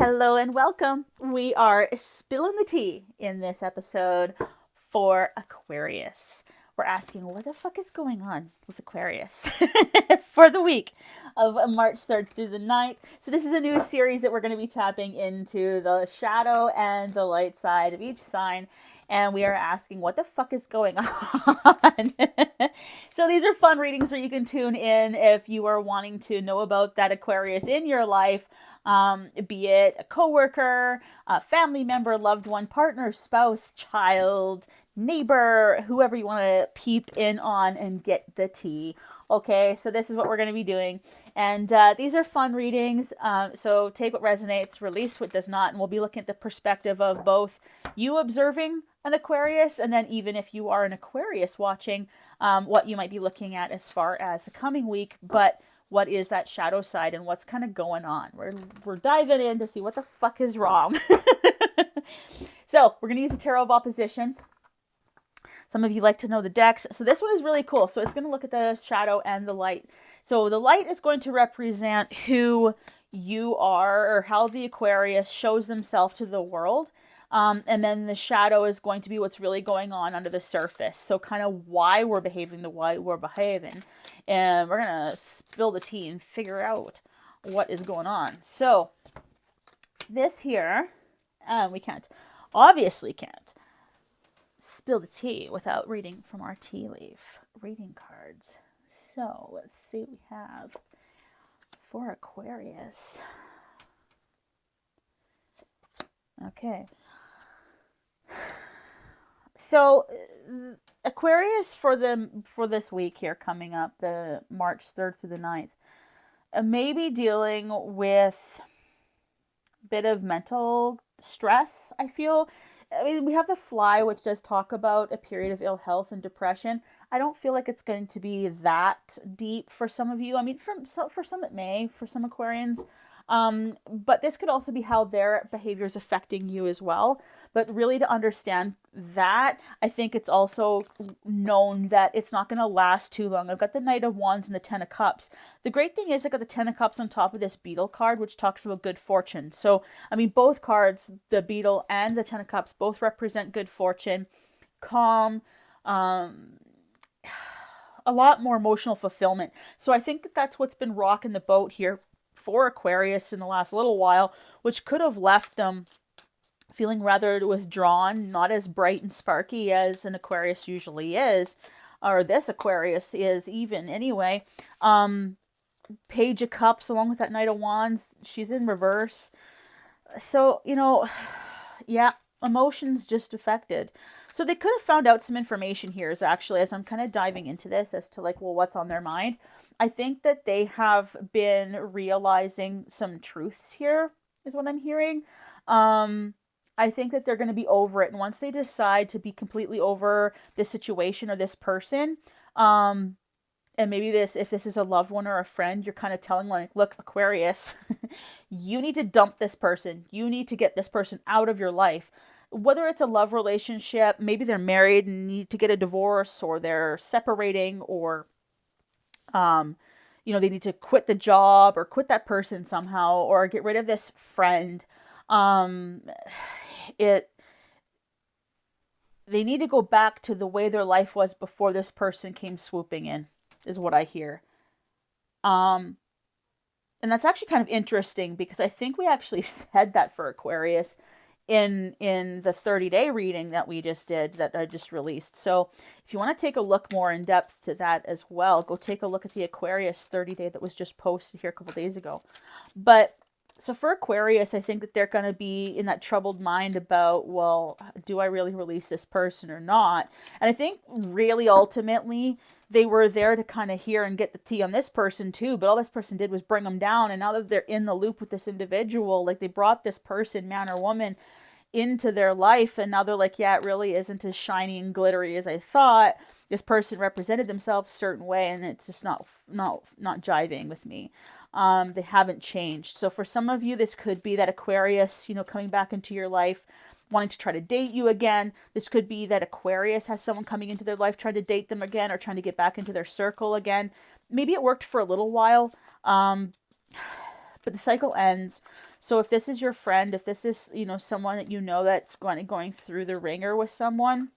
Hello and welcome. We are spilling the tea in this episode for Aquarius. We're asking what the fuck is going on with Aquarius for the week of March 3rd through the 9th. So this is a new series that we're going to be tapping into the shadow and the light side of each sign. And we are asking what the fuck is going on. So these are fun readings where you can tune in if you are wanting to know about that Aquarius in your life. Be it a coworker, a family member, loved one, partner, spouse, child, neighbor, whoever you want to peep in on and get the tea. Okay, so this is what we're going to be doing. And these are fun readings. So take what resonates, release what does not. And we'll be looking at the perspective of both you observing an Aquarius, and then even if you are an Aquarius watching, what you might be looking at as far as the coming week. But what is that shadow side and what's kind of going on? We're diving in to see what the fuck is wrong. So we're going to use the Tarot of Oppositions. Some of you like to know the decks. So this one is really cool. So it's going to look at the shadow and the light. So the light is going to represent who you are or how the Aquarius shows themselves to the world. And then the shadow is going to be what's really going on under the surface. So kind of why we're behaving the way we're behaving. And we're going to spill the tea and figure out what is going on. So this here, we obviously can't spill the tea without reading from our tea leaf reading cards. So let's see what we have for Aquarius. Okay. So Aquarius for this week here coming up, the March 3rd through the 9th, may be dealing with a bit of mental stress, I feel. I mean, we have the Fly, which does talk about a period of ill health and depression. I don't feel like it's going to be that deep for some of you. I mean, for some it may, for some Aquarians. But this could also be how their behavior is affecting you as well. But really to understand that, I think it's also known that it's not going to last too long. I've got the Knight of Wands and the Ten of Cups. The great thing is I got the Ten of Cups on top of this Beetle card, which talks about good fortune. So, I mean, both cards, the Beetle and the Ten of Cups, both represent good fortune, calm, a lot more emotional fulfillment. So I think that that's what's been rocking the boat here for Aquarius in the last little while, which could have left them feeling rather withdrawn, not as bright and sparky as an Aquarius usually is, or this Aquarius is even anyway. Page of Cups along with that Knight of Wands, she's in reverse. So, yeah, emotions just affected. So they could have found out some information here as I'm kind of diving into this as to what's on their mind. I think that they have been realizing some truths here, is what I'm hearing. I think that they're going to be over it. And once they decide to be completely over this situation or this person, and maybe if this is a loved one or a friend, you're kind of telling look, Aquarius, you need to dump this person. You need to get this person out of your life. Whether it's a love relationship, maybe they're married and need to get a divorce, or they're separating, or they need to quit the job or quit that person somehow, or get rid of this friend. They need to go back to the way their life was before this person came swooping in, is what I hear. And that's actually kind of interesting because I think we actually said that for Aquarius in the 30-day reading that we just did, that I just released. So if you want to take a look more in depth to that as well, go take a look at the Aquarius 30-day that was just posted here a couple days ago. But so for Aquarius, I think that they're going to be in that troubled mind about, well, do I really release this person or not? And I think really ultimately they were there to kind of hear and get the tea on this person too, but all this person did was bring them down. And now that they're in the loop with this individual, they brought this person, man or woman, into their life, and now they're like, yeah, it really isn't as shiny and glittery as I thought. This person represented themselves a certain way, and it's just not jiving with me. They haven't changed. So for some of you, this could be that Aquarius, coming back into your life, wanting to try to date you again. This could be that Aquarius has someone coming into their life trying to date them again, or trying to get back into their circle again. Maybe it worked for a little while, but the cycle ends. So if this is your friend, if this is, you know, someone that you know that's going through the ringer with someone,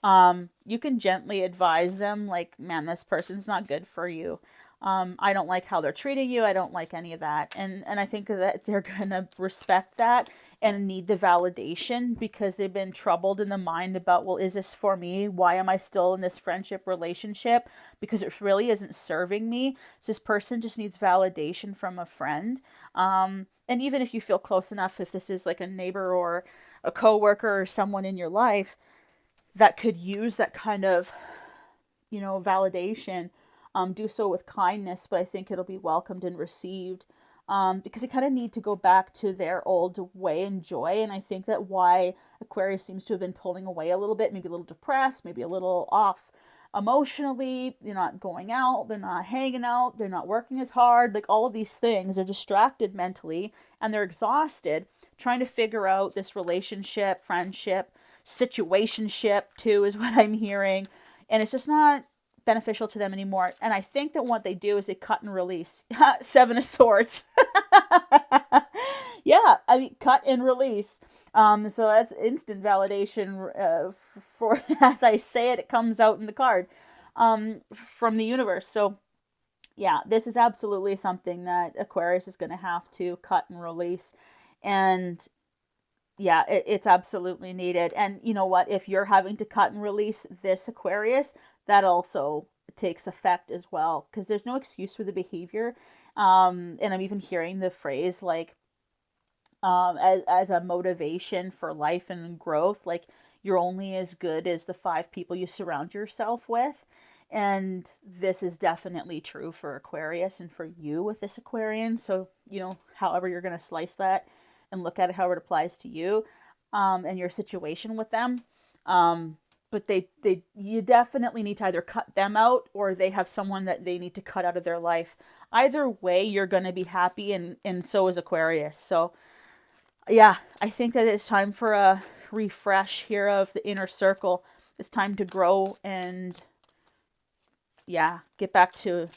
you can gently advise them, like, man, this person's not good for you. I don't like how they're treating you. I don't like any of that. And I think that they're going to respect that and need the validation, because they've been troubled in the mind about, well, is this for me? Why am I still in this friendship relationship? Because it really isn't serving me. So this person just needs validation from a friend. And even if you feel close enough, if this is like a neighbor or a coworker or someone in your life that could use that kind of, you know, validation, do so with kindness, but I think it'll be welcomed and received, because they kind of need to go back to their old way and joy. And I think that why Aquarius seems to have been pulling away a little bit, maybe a little depressed, maybe a little off emotionally. They're not going out, they're not hanging out, they're not working as hard, like all of these things. They're distracted mentally and they're exhausted trying to figure out this relationship, friendship, situationship too, is what I'm hearing. And it's just not beneficial to them anymore. And I think that what they do is they cut and release. Seven of Swords. Yeah, I mean, cut and release. So that's instant validation for, as I say it, it comes out in the card from the universe. So yeah, this is absolutely something that Aquarius is going to have to cut and release. And yeah, it's absolutely needed. And you know what? If you're having to cut and release this, Aquarius, that also takes effect as well, because there's no excuse for the behavior. And I'm even hearing the phrase like, as a motivation for life and growth, like you're only as good as the 5 people you surround yourself with. And this is definitely true for Aquarius and for you with this Aquarian. So, you know, however you're going to slice that and look at it, however it applies to you, and your situation with them. But you definitely need to either cut them out or they have someone that they need to cut out of their life. Either way, you're going to be happy, and so is Aquarius. So yeah, I think that it's time for a refresh here of the inner circle. It's time to grow and yeah, get back to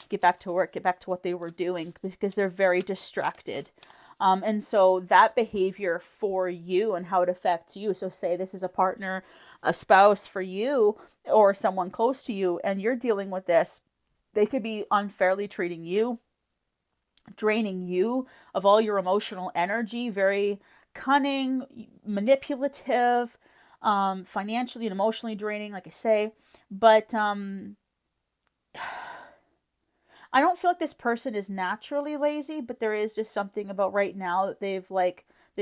work, get back to what they were doing, because they're very distracted. And so that behavior for you and how it affects you. So say this is a partner, a spouse for you, or someone close to you, and you're dealing with this. They could be unfairly treating you, draining you of all your emotional energy, very cunning, manipulative, financially and emotionally draining, like I say. But I don't feel like this person is naturally lazy, but there is just something about right now that they've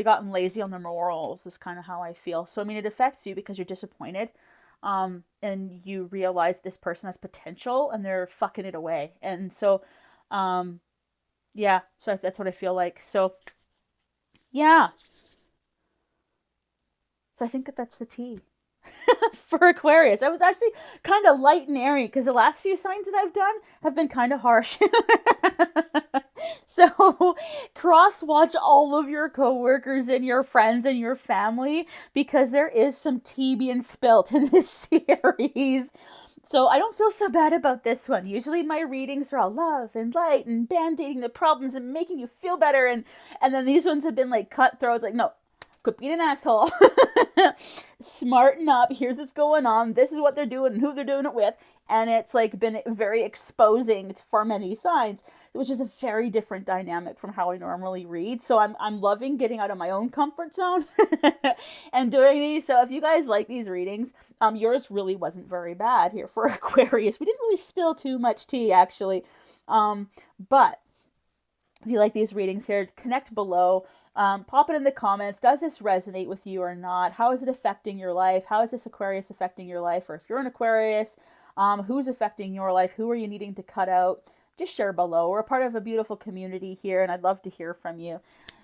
gotten lazy on their morals, is kind of how I feel. So I mean, it affects you because you're disappointed, and you realize this person has potential and they're fucking it away. And so yeah, so that's what I feel like. So yeah, so I think that's the tea for Aquarius. I was actually kind of light and airy because the last few signs that I've done have been kind of harsh. So cross watch all of your coworkers and your friends and your family, because there is some tea being spilt in this series. So I don't feel so bad about this one. Usually my readings are all love and light and band-aiding the problems and making you feel better, and then these ones have been like cutthroats, like, no, quit being an asshole. Smarten up. Here's what's going on. This is what they're doing and who they're doing it with. And it's like been very exposing for many signs, which is a very different dynamic from how I normally read. So I'm loving getting out of my own comfort zone and doing these. So if you guys like these readings, yours really wasn't very bad here for Aquarius. We didn't really spill too much tea, actually. But if you like these readings here, connect below. Pop it in the comments. Does this resonate with you or not? How is it affecting your life? How is this Aquarius affecting your life? Or if you're an Aquarius, who's affecting your life? Who are you needing to cut out? Just share below. We're a part of a beautiful community here, and I'd love to hear from you.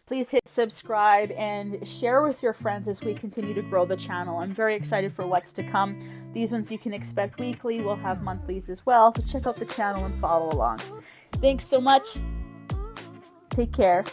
Please hit subscribe and share with your friends as we continue to grow the channel. I'm very excited for what's to come. These ones you can expect weekly. We'll have monthlies as well, so check out the channel and follow along. Thanks so much. Take care.